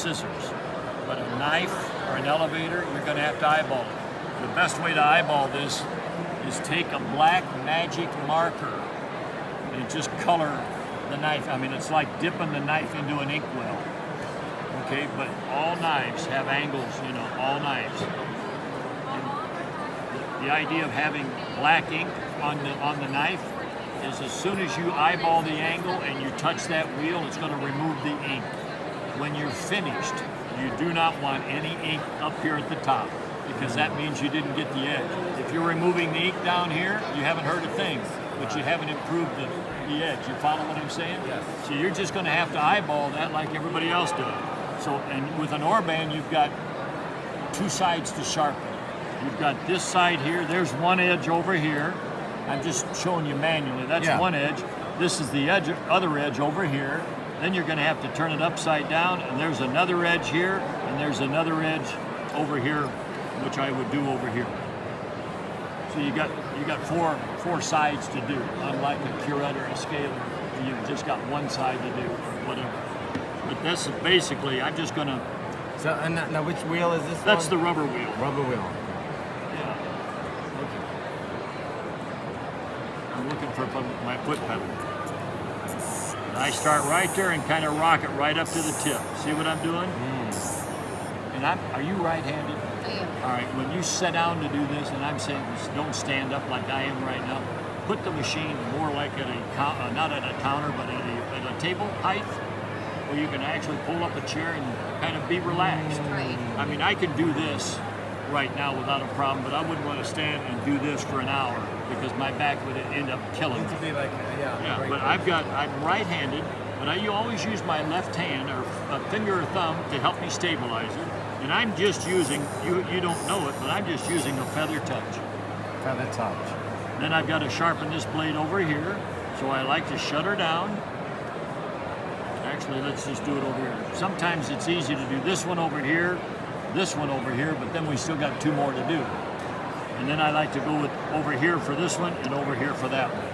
scissors. But a knife or an elevator, you're going to have to eyeball it. The best way to eyeball this is take a black magic marker and just color the knife. I mean, it's like dipping the knife into an inkwell. Okay, but all knives have angles, you know, all knives. And the idea of having black ink on the knife is as soon as you eyeball the angle and you touch that wheel, it's going to remove the ink. When you're finished, you do not want any ink up here at the top, because that means you didn't get the edge. If you're removing the ink down here, you haven't hurt a thing, but you haven't improved the edge. You follow what I'm saying? Yes. So you're just going to have to eyeball that like everybody else does. So, and with an Orban, you've got two sides to sharpen. You've got this side here. There's one edge over here. I'm just showing you manually. That's one edge. This is the edge, other edge over here. Then you're going to have to turn it upside down, and there's another edge here, and there's another edge over here, which I would do over here. So you got four sides to do. Unlike a curette or a scaler, you've just got one side to do, or whatever. But this is basically, I'm just going to. So and now, which wheel is this? That's one? the rubber wheel. Rubber wheel. Yeah. Okay. I'm looking for my foot pedal. I start right there and kind of rock it right up to the tip. See what I'm doing? And are you right-handed? I am. All right, when you sit down to do this, and I'm saying this, don't stand up like I am right now. Put the machine more like at a, not at a counter, but at a table height, where you can actually pull up a chair and kind of be relaxed. Right. I mean, I can do this right now without a problem, but I wouldn't want to stand and do this for an hour because my back would end up killing me. To be like, Yeah, but I'm right-handed, but you always use my left hand or a finger or thumb to help me stabilize it. And I'm just using, you don't know it, but I'm just using a feather touch. Feather touch. Then I've got to sharpen this blade over here, so I like to shut her down. Actually, let's just do it over here. Sometimes it's easy to do this one over here, but then we still got two more to do. And then I like to go with over here for this one and over here for that one.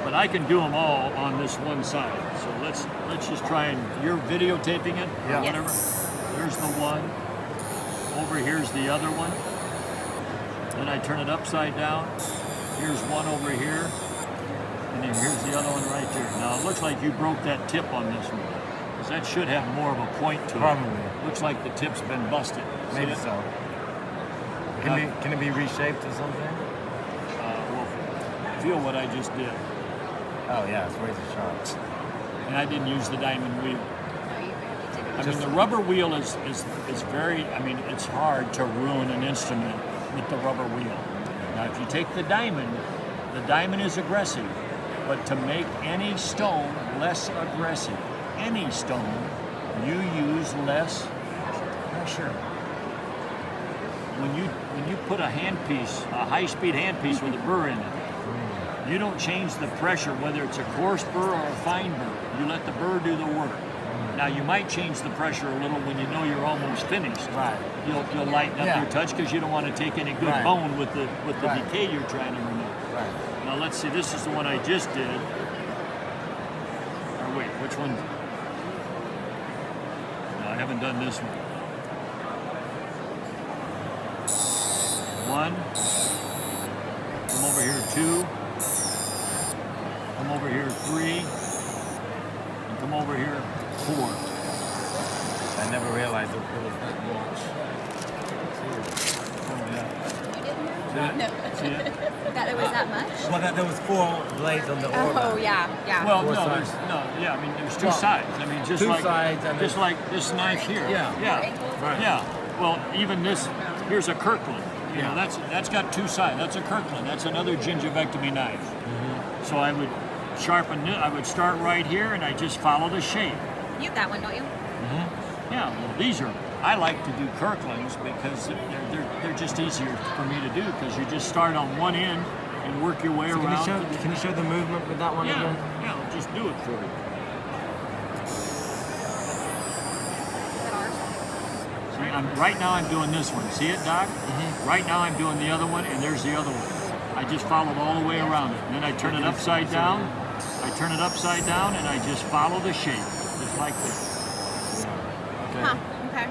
But I can do them all on this one side. So let's just try and, you're videotaping it or whatever. There's the one. Over here's the other one. Then I turn it upside down. Here's one over here. And then here's the other one right there. Now it looks like you broke that tip on this one, because that should have more of a point to it. Probably. Looks like the tip's been busted. Maybe so. Can it be reshaped or something? Well, feel what I just did. Oh yeah, it's razor sharp. And I didn't use the diamond wheel. No, you really didn't. I mean, the rubber wheel is very, I mean, it's hard to ruin an instrument with the rubber wheel. Now, if you take the diamond is aggressive, but to make any stone less aggressive, any stone, you use less pressure. When you put a handpiece, a high-speed handpiece with a burr in it, you don't change the pressure whether it's a coarse burr or a fine burr. You let the burr do the work. Now you might change the pressure a little when you know you're almost finished. Right. You'll lighten up your touch because you don't want to take any good bone with the decay you're trying to remove. Right. Now let's see. This is the one I just did. Or wait, which one? No, I haven't done this one. One. Come over here, two. Come over here, three. And come over here, four. I never realized it was that much. Oh, yeah. No. See it? That it was that much? Well, there was 4 blades on the Orban. Oh, yeah. Well, Four no, sides. I mean, there's two sides. I mean, just two like sides and just like this knife here. Yeah. Right. Yeah. Well, even this, here's a Kirkland. You know, that's got two sides. That's a Kirkland. That's another gingivectomy knife. So I would sharpen it. I would start right here, and I just follow the shape. You have that one, don't you? Yeah. Well, these are. I like to do Kirklands because they're just easier for me to do because you just start on one end and work your way around. Can you show the movement with that one again? Yeah, I'll just do it for you. See, right now I'm doing this one. See it, Doc? Right now I'm doing the other one, and there's the other one. I just follow it all the way around it. And then I turn it upside down. And I just follow the shape, just like this. Okay. Huh. Okay.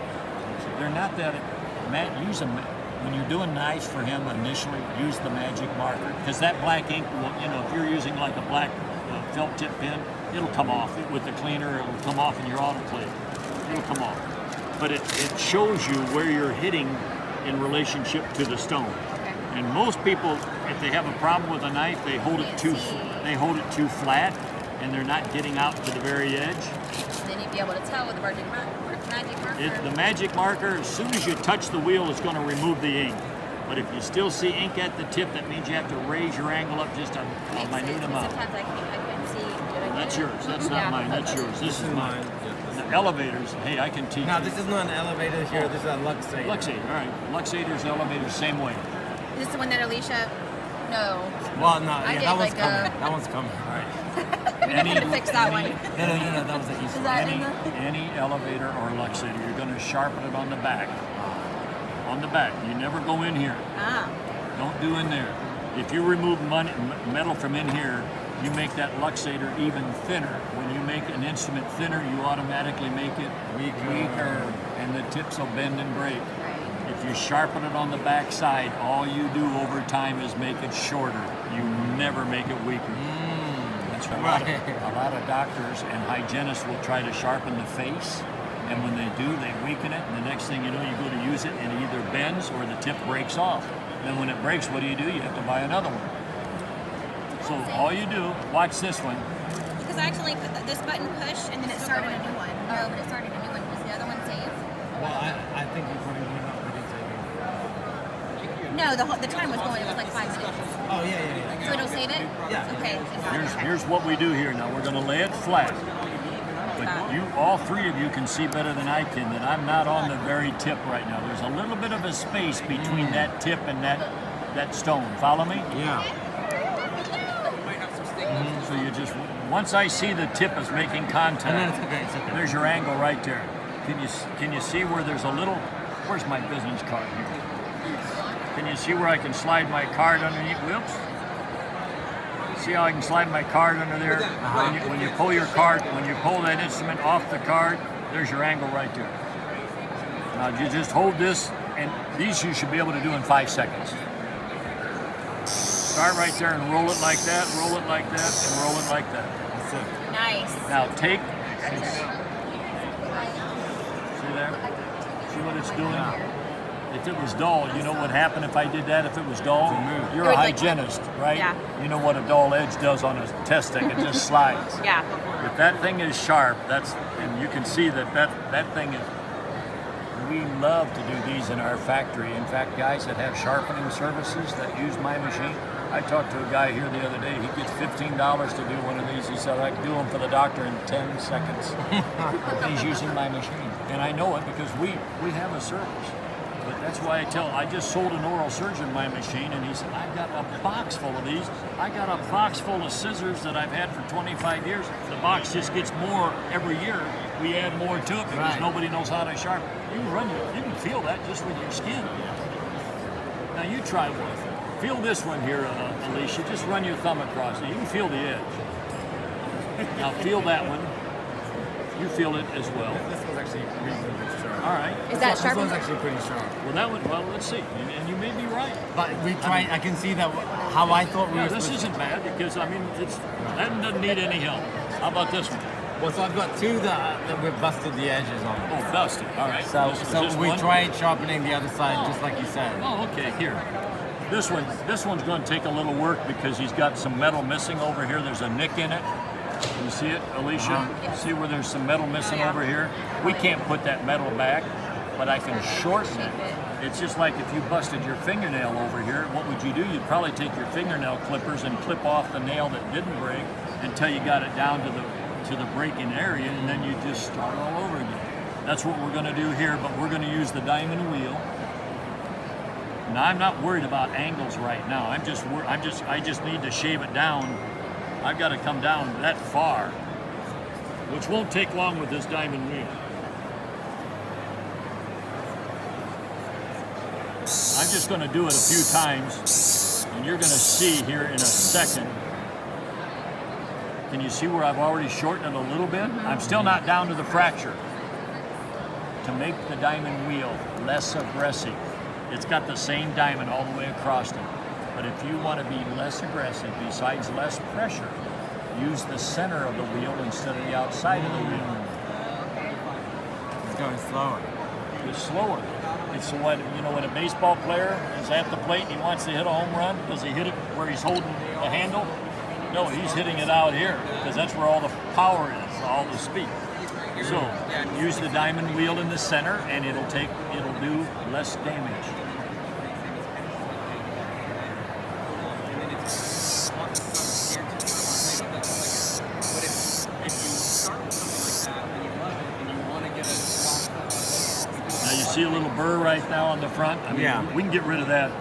They're not that. Use them when you're doing knives for him initially. Use the magic marker because that black ink will, if you're using like a black felt tip pen, it'll come off with the cleaner. It'll come off in your autoclave. It'll come off, but it shows you where you're hitting in relationship to the stone. Okay. And most people, if they have a problem with a knife, they hold it too flat, and they're not getting out to the very edge. Then you'd be able to tell with the magic marker. The magic marker, as soon as you touch the wheel, it's going to remove the ink. But if you still see ink at the tip, that means you have to raise your angle up just a minute amount. Sometimes I couldn't see. That's yours. That's not mine. That's yours. This is mine. The elevators, hey, I can teach No, you. this is not an elevator here. This is a luxator. Luxator, all right. Luxator's elevator, same way. Is this the one that Alicia? No. Well, no, I yeah, did that one's like coming. That one's coming. All right. We never had to fix that one. No, that was the easy Is one. that in the? Any elevator or luxator, you're going to sharpen it on the back. On the back. You never go in here. Ah. Don't do in there. If you remove metal from in here, you make that luxator even thinner. When you make an instrument thinner, you automatically make it weaker, and the tips will bend and break. Right. If you sharpen it on the back side, all you do over time is make it shorter. You never make it weaker. That's right. A lot of doctors and hygienists will try to sharpen the face, and when they do, they weaken it, and the next thing you know, you go to use it, and it either bends or the tip breaks off. Then when it breaks, what do? You have to buy another one. So all you do, watch this one. Because I actually put this button push and then it started a new one. No, but it started a new one. Does the other one save? Well, I think you're putting one up pretty saving. No, the time was going. It was like 5 minutes. Oh, yeah. So it'll save it? Yeah. Okay. Here's what we do here. Now we're going to lay it flat. But all three of you can see better than I can that I'm not on the very tip right now. There's a little bit of a space between that tip and that stone. Follow me? Yeah. So you just, once I see the tip is making contact, And then it's okay. there's your angle right there. Can you see where there's a little, where's my business card here? Can you see where I can slide my card underneath? Whoops. See how I can slide my card under there? When you pull your card, when you pull that instrument off the card, there's your angle right there. Now you just hold this, and these you should be able to do in 5 seconds. Start right there and roll it like that, roll it like that, and roll it like that. That's it. Nice. Now take, see there? See what it's doing? If it was dull, you know what happened if I did that if it was dull? You're a hygienist, right? Yeah. You know what a dull edge does on a test stick, it just slides. Yeah. If that thing is sharp, and you can see that thing is, we love to do these in our factory. In fact, guys that have sharpening services that use my machine, I talked to a guy here the other day, he gets $15 to do one of these. He said, I can do them for the doctor in 10 seconds. He's using my machine. And I know it because we have a service. But that's why I just sold an oral surgeon my machine, and he said, I've got a box full of these. I got a box full of scissors that I've had for 25 years. The box just gets more every year. We add more to it because nobody knows how to sharpen. You can feel that just with your skin. Now you try one. Feel this one here, Alicia. Just run your thumb across it. You can feel the edge. Now feel that one. You feel it as well. This one's actually reasonably sharp. All right. Is that sharp? This one's actually pretty sharp. Well, let's see. And you may be right. But we try. I can see that how I thought we Yeah, were. this isn't bad because that doesn't need any help. How about this one? Well, so I've got two that we've busted the edges on. Oh, busted. All right. So This we one? tried sharpening the other side, just like you said. Oh, okay. Here. This one's going to take a little work because he's got some metal missing over here. There's a nick in it. You see it, Alicia? See where there's some metal missing over here? We can't put that metal back, but I can shorten it. It's just like if you busted your fingernail over here, what would you do? You'd probably take your fingernail clippers and clip off the nail that didn't break until you got it down to the breaking area, and then you just start all over again. That's what we're going to do here, but we're going to use the diamond wheel. Now I'm not worried about angles right now. I just need to shave it down. I've got to come down that far, which won't take long with this diamond wheel. I'm just going to do it a few times, and you're going to see here in a second. Can you see where I've already shortened it a little bit? I'm still not down to the fracture. to make the diamond wheel less aggressive, it's got the same diamond all the way across it. But if you want to be less aggressive, besides less pressure, use the center of the wheel instead of the outside of the wheel. It's going slower. It's slower. It's what, when a baseball player is at the plate and he wants to hit a home run, does he hit it where he's holding the handle? No, he's hitting it out here because that's where all the power is, all the speed. So use the diamond wheel in the center and it'll do less damage. See a little burr right now on the front? I mean, we can get rid of that.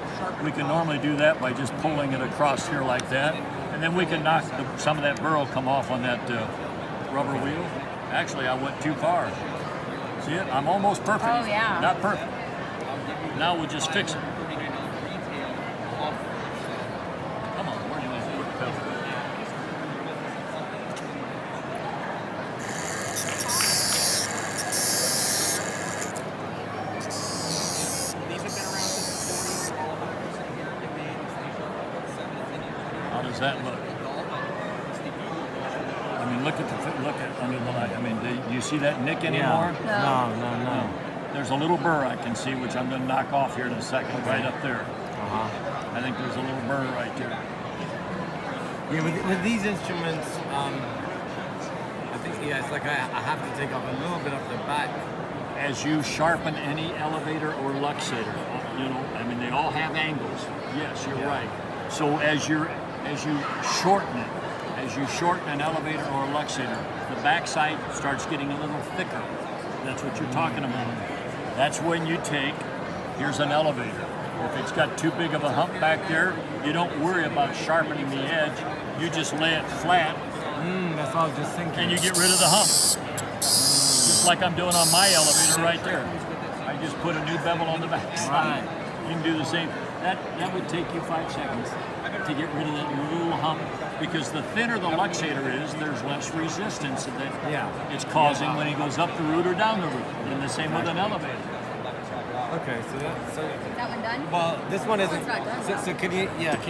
We can normally do that by just pulling it across here like that. And then we can knock some of that burr will come off on that rubber wheel. Actually, I went too far. See it? I'm almost perfect. Oh, yeah. Not perfect. Now we'll just fix it. Come on, where do you want to put the pedal? How does that look? I mean, look at under the light. I mean, do you see that nick anymore? No. There's a little burr I can see, which I'm going to knock off here in a second, right up there. Uh-huh. I think there's a little burr right there. Yeah, with these instruments, I think, it's like I have to take off a little bit of the back. As you sharpen any elevator or luxator, I mean, they all have angles. Yes, you're right. So as you shorten it, as you shorten an elevator or a luxator, the backside starts getting a little thicker. That's what you're talking about. That's when you here's an elevator. If it's got too big of a hump back there, you don't worry about sharpening the edge. You just lay it flat. That's what I was just thinking. And you get rid of the hump. Just like I'm doing on my elevator right there. I just put a new bevel on the backside. Right. You can do the same. That would take you 5 seconds to get rid of that little hump, because the thinner the luxator is, there's less resistance that it's causing when he goes up the root or down the root. And the same with an elevator. Okay, so Is that one done? well, this one isn't. it's not done. So can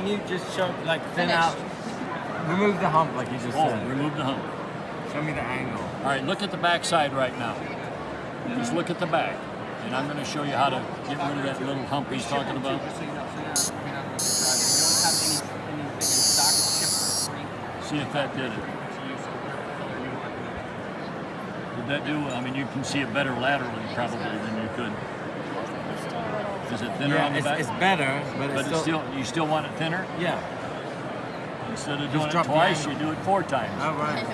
you just show, like, thin out, remove the hump like you just said. Remove the hump. Show me the angle. All right, look at the back side right now. Just look at the back. And I'm going to show you how to get rid of that little hump he's talking about. See if that did it. Did that do it? I mean, you can see it better laterally probably than you could. Is it thinner on the back? It's better, but it's still... You still want it thinner? Yeah. Instead of doing it drop the twice, you angle. do it 4 times. All right.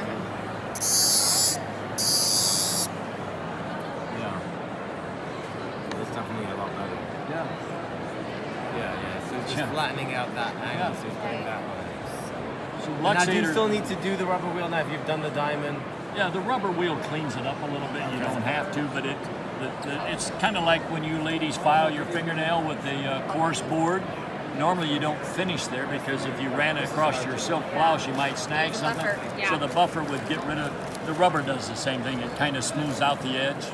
Yeah. It's definitely a lot better. Yeah. So it's just flattening out that angle, so it's putting that on. So Now, do you luxator, still need to do the rubber wheel now if you've done the diamond? yeah, the rubber wheel cleans it up a little bit. You don't have to, but it's kind of like when you ladies file your fingernail with the coarse board. Normally you don't finish there because if you ran it across your silk blouse, you might snag something. Buffer, yeah. So the buffer would get rid of. The rubber does the same thing. It kind of smooths out the edge.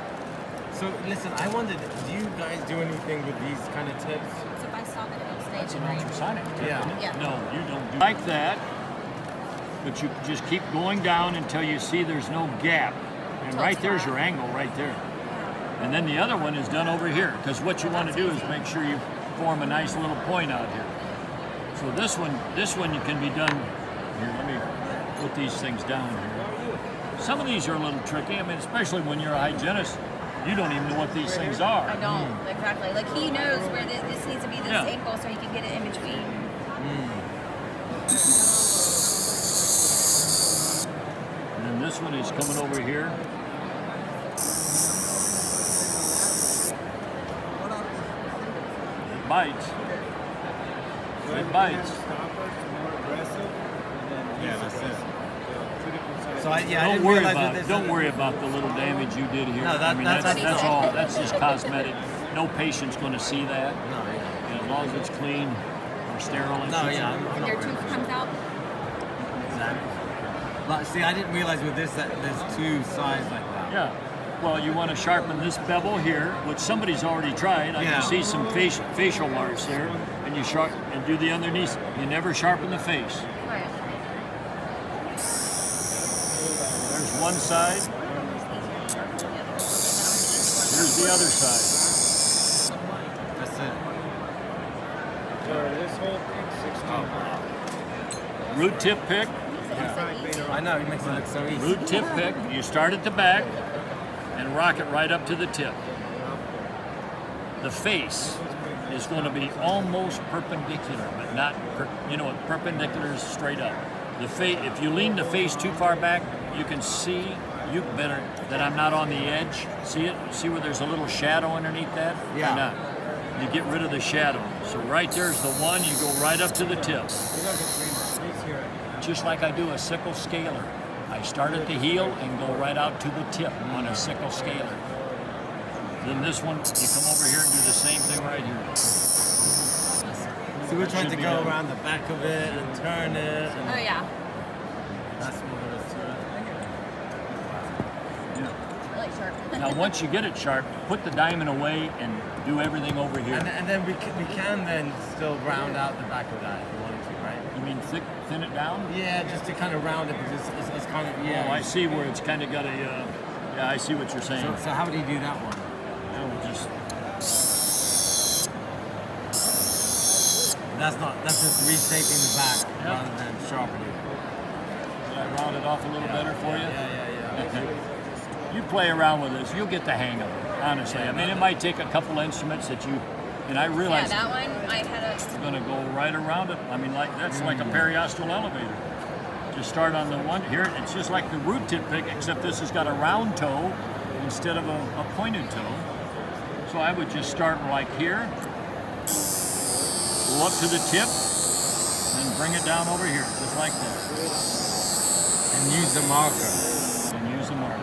So listen, I wondered, do you guys do anything with these kind of tips? So if I saw that it was It's staged an right. ultrasonic tip, Yeah. isn't it? Yeah. No, you don't do like that. But you just keep going down until you see there's no gap. And Until right it's there's flat. your angle right there. And then the other one is done over here, because what you want to do is make sure you form a nice little point out here. So this one you can be done. Here, let me put these things down here. Some of these are a little tricky. I mean, especially when you're a hygienist, you don't even know what these things are. I don't, exactly. Like, he knows where this needs to be this Yeah. angle so he can get it in between. And then this one is coming over here. It bites. It bites. Yeah, that's it. So I Don't didn't worry realize about that this don't worry about the little damage you did here. No, I mean, that's that's all. That's just cosmetic. No patient's going to see that. No, yeah. And as long as it's clean or sterile. No, yeah, I'm And not your worried tooth about comes out. Exactly. But see, I didn't realize with this that there's 2 sides like that. Yeah. Well, you want to sharpen this bevel here, which somebody's already tried. I Yeah. can see some facial marks there, and you and do the underneath. You never sharpen the face. Right. There's one side. Here's the other side. That's it. This whole thing, 16. Root tip pick. I know, he makes it look so easy. Root tip pick. You start at the back and rock it right up to the tip. The face is going to be almost perpendicular, but not, perpendicular is straight up. If you lean the face too far back, you can see better that I'm not on the edge. See it? See where there's a little shadow underneath that? Yeah. Or not? You get rid of the shadow. So right there's the one. You go right up to the tip. Just like I do a sickle scaler. I start at the heel and go right out to the tip on a sickle scaler. Then this one, you come over here and do the same thing right here. So we're trying to Should be go done. around the back of it and turn it. And Oh yeah. that's what it is to it. I like sharp. Now once you get it sharp, put the diamond away and do everything over here. And then we can then still round out the back of that if we wanted to, right? You mean thin it down? Yeah, just to kind of round it because it's kind of, yeah. Oh, I see where it's kind of got a, yeah, I see what you're saying. So how do you do that one? Yeah, we'll just, That's just reshaping the back Yeah. rather than sharpening. did I round it off a little better for you? Yeah. You play around with this, you'll get the hang of it, honestly. I mean, it might take a couple instruments that you, and I Yeah, realize that one I had it's going to go right around it. I mean, that's like a periostral elevator. Just start on the one here. It's just like the root tip pick, except this has got a round toe instead of a pointed toe. So I would just start like here, go up to the tip, and bring it down over here, just like that. And use the marker. And use the marker.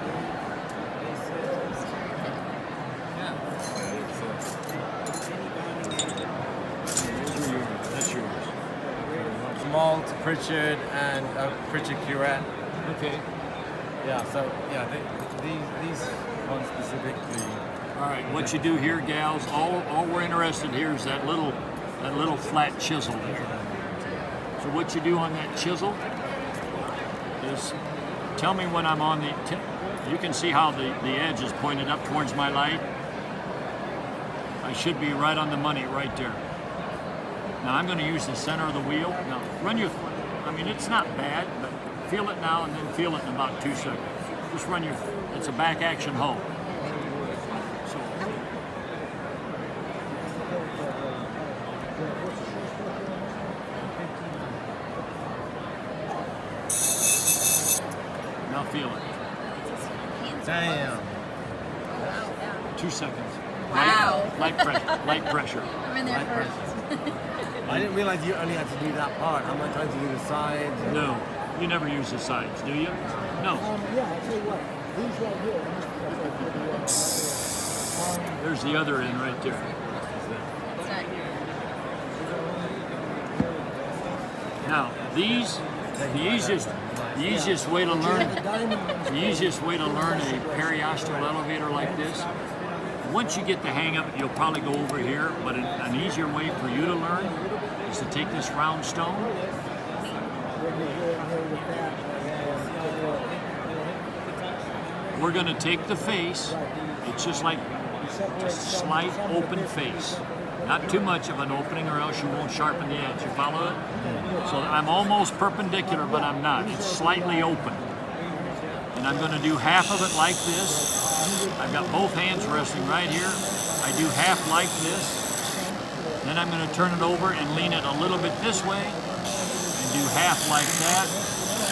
That's yours. Malt, Pritchard, and Pritchard Curette. Okay. Yeah, so yeah, these ones specifically. All right. What you do here, gals? All we're interested here is that little flat chisel there. So what you do on that chisel is tell me when I'm on the tip. You can see how the edge is pointed up towards my light. I should be right on the money right there. Now I'm going to use the center of the wheel. Now I mean it's not bad, but feel it now and then feel it in about 2 seconds. Just run it's a back action hoe. So, now feel it. Damn. 2 seconds. Wow. Light pressure. I'm in there Light first. I didn't realize you only had to do that part. I'm not trying to do the sides. No, you never use the sides, do you? No. Yeah, I'll tell you what. These right here. There's the other end right there. It's not Now, the easiest way to learn a periostral elevator like this, once you get the hang of it, you'll probably go over here, but an easier way for you to learn is to take this round stone. We're going to take the face. It's just like a slight open face. Not too much of an opening or else you won't sharpen the edge. You follow it? So I'm almost perpendicular, but I'm not. It's slightly open. And I'm going to do half of it like this. I've got both hands resting right here. I do half like this. Then I'm going to turn it over and lean it a little bit this way and do half like that.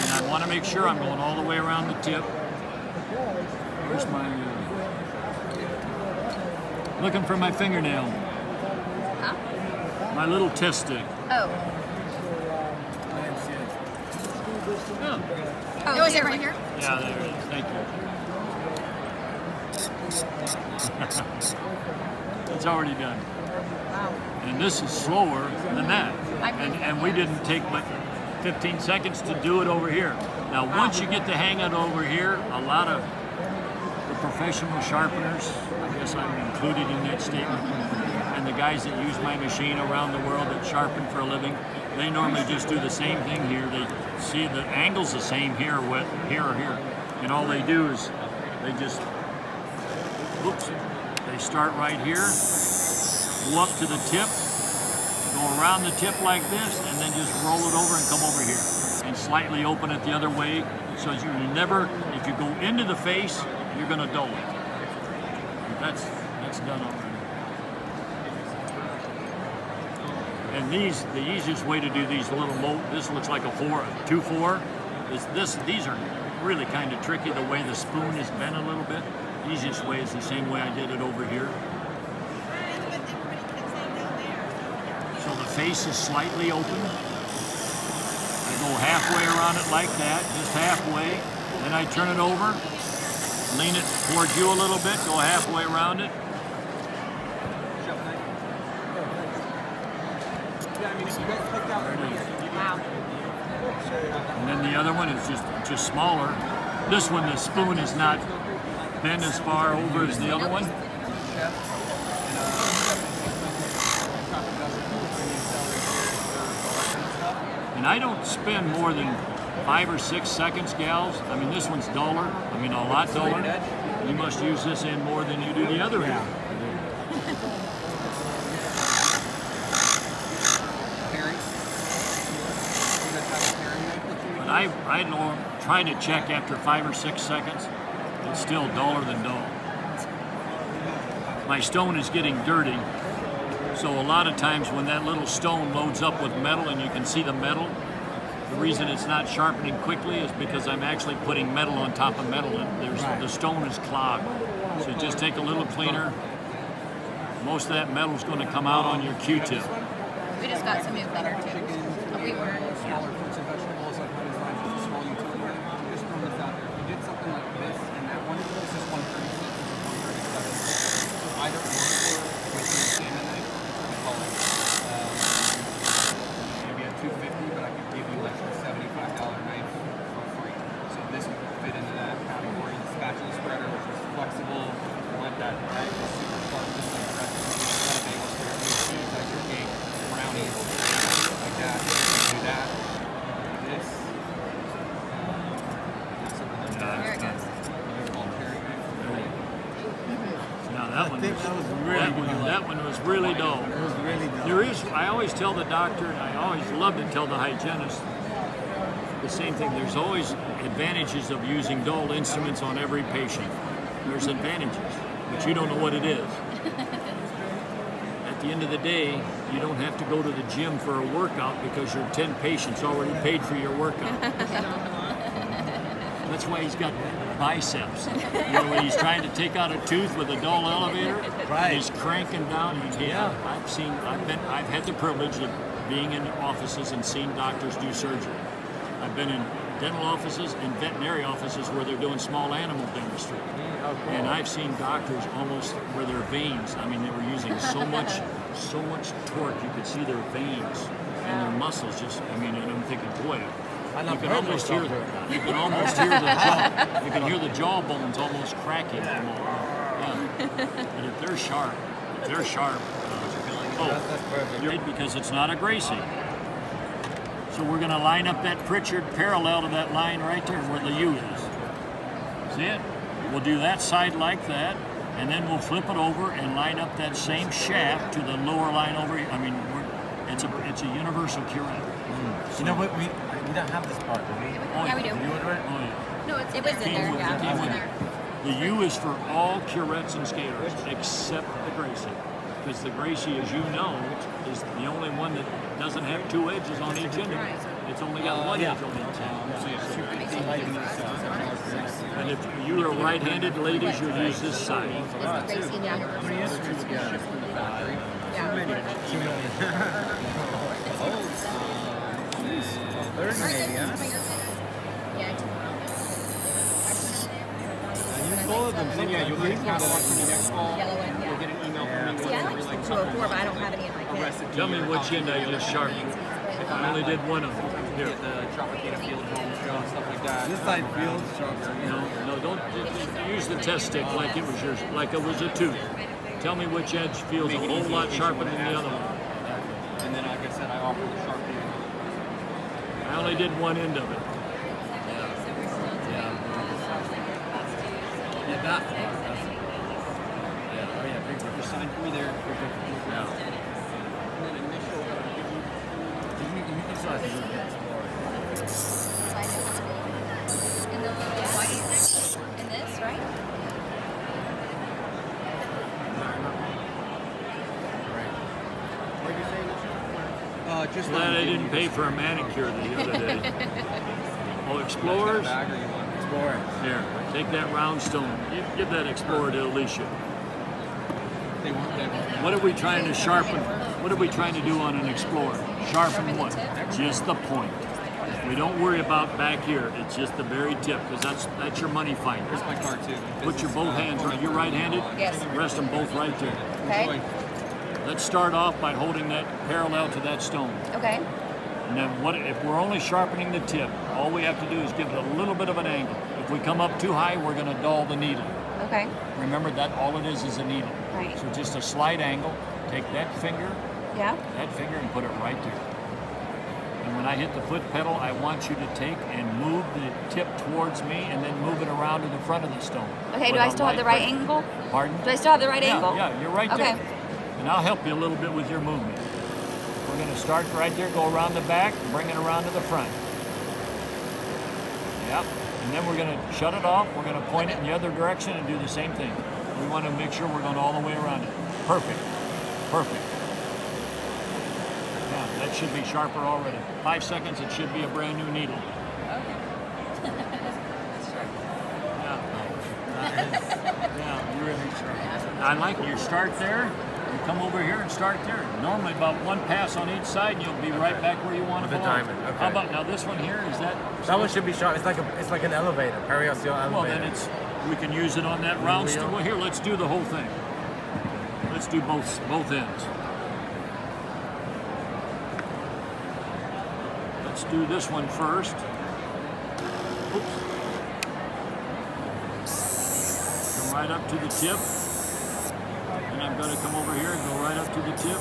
And I want to make sure I'm going all the way around the tip. Where's my... looking for my fingernail. My little test stick. Oh. Oh, It was it right here? yeah, there it is. Thank you. It's already done. Wow. And this is slower than that. And we didn't take but 15 seconds to do it over here. Now, once you get the hang of it over here, a lot of the professional sharpeners, I guess I'm included in that statement, and the guys that use my machine around the world that sharpen for a living, they normally just do the same thing here. They see the angle's the same here, here or here, and all they do is they just, oops, they start right here, go up to the tip, go around the tip like this, and then just roll it over and come over here, and slightly open it the other way, so you never, if you go into the face, you're going to dull it. That's done already. And these, the easiest way to do these little this looks like a 2-4. These are really kind of tricky, the way the spoon is bent a little bit. The easiest way is the same way I did it over here. So the face is slightly open. I go halfway around it like that, just halfway. Then I turn it over, lean it towards you a little bit, go halfway around it. Wow. And then the other one is just smaller. This one, the spoon is not bent as far over as the other one. And I don't spend more than 5 or 6 seconds, gals. I mean, this one's duller. I mean, a lot duller. You must use this end more than you do the other end. But I don't try to check after 5 or 6 seconds. It's still duller than dull. My stone is getting dirty. So a lot of times when that little stone loads up with metal and you can see the metal, the reason it's not sharpening quickly is because I'm actually putting metal on top of metal and the stone is clogged. So just take a little cleaner. Most of that metal is going to come out on your Q-tip. We just got some new butter too. We were. Smaller fruits and vegetables, like honey vines, just small utility. Just throwing this out there. If you did something like this and that one, this is 136, this is 137. So either one with the salmon knife, we call it maybe a 250, but I could give you like a $75 knife for free. So this would fit into that category. The spatula spreader, which is flexible, let that knife is super sharp, just like the rest of the bagels for your cheese, like your cake, brownies, like that. Do that. This. There it goes. Now that one, was that one was really dull. It was really dull. There is, I always tell the doctor, and I always love to tell the hygienist the same thing. There's always advantages of using dull instruments on every patient. There's advantages, but you don't know what it is. At the end of the day, you don't have to go to the gym for a workout because your 10 patients already paid for your workout. That's why he's got biceps. You know, when he's trying to take out a tooth with a dull elevator, Right. he's cranking down. I've had the privilege of being in offices and seeing doctors do surgery. I've been in dental offices and veterinary offices where they're doing small animal dentistry. And I've seen doctors almost where their veins, I mean, they were using so much torque, you could see their veins and their muscles just, I mean, and I'm thinking, boy, you can almost hear the jawbones almost cracking. Yeah. But if they're sharp, That's perfect. you're right, because it's not a Gracie. So we're going to line up that Pritchard parallel to that line right there where the U is. See it? We'll do that side like that, and then we'll flip it over and line up that same shaft to the lower line over here. I mean, it's a universal curette. You know what? We don't have this part, do we? Yeah, we do. Did you order it? Oh yeah. No, it was in there. Yeah, it was in there. The U is for all curettes and scalers except the Gracie. Because the Gracie, as you know, is the only one that doesn't have 2 edges on each end of it. It's only got 1 edge on each end. And if you are right-handed ladies, you'll use this side. It's the Gracie in the How many instruments we got from the factory? All of them. Then yeah, you'll get a one from the next call. Yellow one, You'll get an email from me. See, I like the 204, but I don't have any in my kit. Tell me which end I just sharpened. I only did one of them. Here. Get the Tropicana field home show and stuff like that. This side feels sharp. No, don't use the test stick like it was yours, like it was a tooth. Tell me which edge feels a Make it whole easy lot in case sharper you than wanna the ask other them. one. And then, like I said, I offer the Sharpening. I only did one end of it. Yeah, that part. Yeah, oh yeah, big The sign for me there. Yeah. And then initial. You can start to do that. In the little white, in this, right? Just Glad I didn't pay for a manicure the other day. Oh, Explorers? Bag or you want? Explorer. Here, take that round stone. Give that Explorer to Alicia. They won't. What are we trying to sharpen? What are we trying to do on an Explorer? Sharpen what? Just the point. We don't worry about back here. It's just the very tip, because that's your money finder. Here's my card too. Put your both hands right. You're right-handed? Yes. Rest them both right there. Okay. Let's start off by holding that parallel to that stone. Okay. And then if we're only sharpening the tip, all we have to do is give it a little bit of an angle. If we come up too high, we're going to dull the needle. Okay. Remember that all it is a needle. Right. So just a slight angle. Take that finger, Yeah. and put it right there. And when I hit the foot pedal, I want you to take and move the tip towards me and then move it around to the front of the stone. Okay, do With I a still have the light right pressure. angle? Pardon? Do I still have the right angle? Yeah, you're right Okay. there. And I'll help you a little bit with your movement. We're going to start right there, go around the back, bring it around to the front. Yep. And then we're going to shut it off. We're going to point it in the other direction and do the same thing. We want to make sure we're going all the way around it. Perfect. Perfect. Yeah, that should be sharper already. 5 seconds, it should be a brand new needle. Yeah, really sharp. I like you start there, you come over here and start there. Normally about one pass on each side and you'll be right back where you want to With go. the diamond, okay. How about now this one here, is that? That one should be sharp. It's like an elevator, periosteel elevator. Well then we can use it on that round Wheel. stone. Well here, let's do the whole thing. Let's do both ends. Let's do this one first. Oops. Come right up to the tip. And I'm going to come over here and go right up to the tip.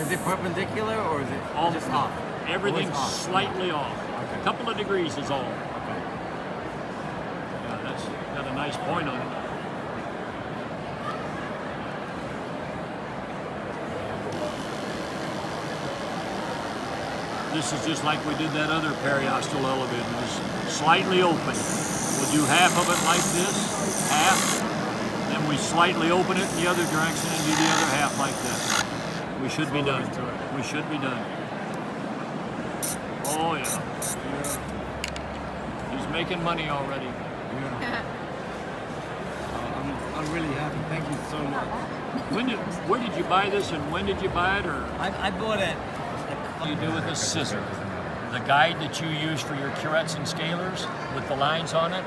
Is it perpendicular or is it All just off? Everything's Always off. slightly off. Okay. A couple of degrees is all. Okay. Yeah, that's got a nice point on it. This is just like we did that other periostal elevator. It was slightly open. We'll do half of it like this, half. Then we slightly open it in the other direction and do the other half like that. We should be done. We should be done. Oh yeah. He's making money already. I'm really happy. Thank you so much. Where did you buy this and when did you buy it? Or I bought it. what you do with a scissor? The guide that you use for your curettes and scalers with the lines on it,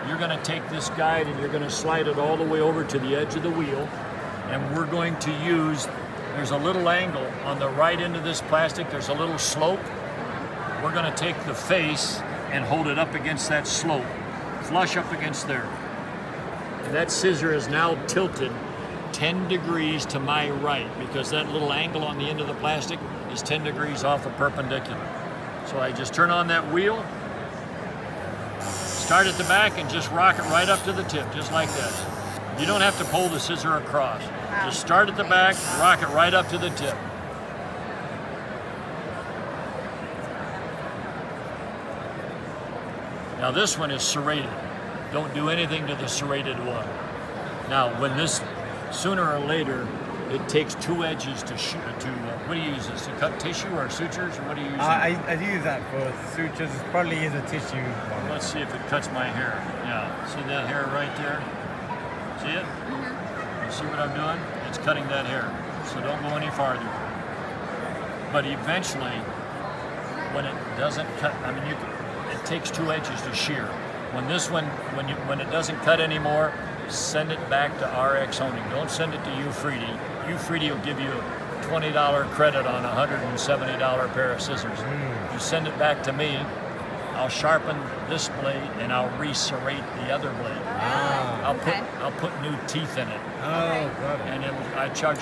you're going to take this guide and you're going to slide it all the way over to the edge of the wheel, and we're going to use, there's a little angle on the right end of this plastic, there's a little slope. We're going to take the face and hold it up against that slope, flush up against there. And that scissor is now tilted 10 degrees to my right because that little angle on the end of the plastic is 10 degrees off of perpendicular. So I just turn on that wheel, start at the back and just rock it right up to the tip, just like that. You don't have to pull the scissor across. Just start at the back, rock it right up to the tip. Now this one is serrated. Don't do anything to the serrated one. Now when this, sooner or later, it takes two edges to what do you use this? To cut tissue or sutures, or what do you use? I use that for sutures. It probably is a tissue one. Let's see if it cuts my hair. Yeah, see that hair right there? See it? You see what I'm doing? It's cutting that hair. So don't go any farther. But eventually, when it doesn't cut, I mean, it takes two edges to shear. When this one, when it doesn't cut anymore, send it back to RX Honing. Don't send it to Ufridi. Ufridi will give you $20 credit on a $170 pair of scissors. You send it back to me, I'll sharpen this blade and I'll reserrate the other blade. Ah. I'll put new teeth in it, Oh, got it. and I charge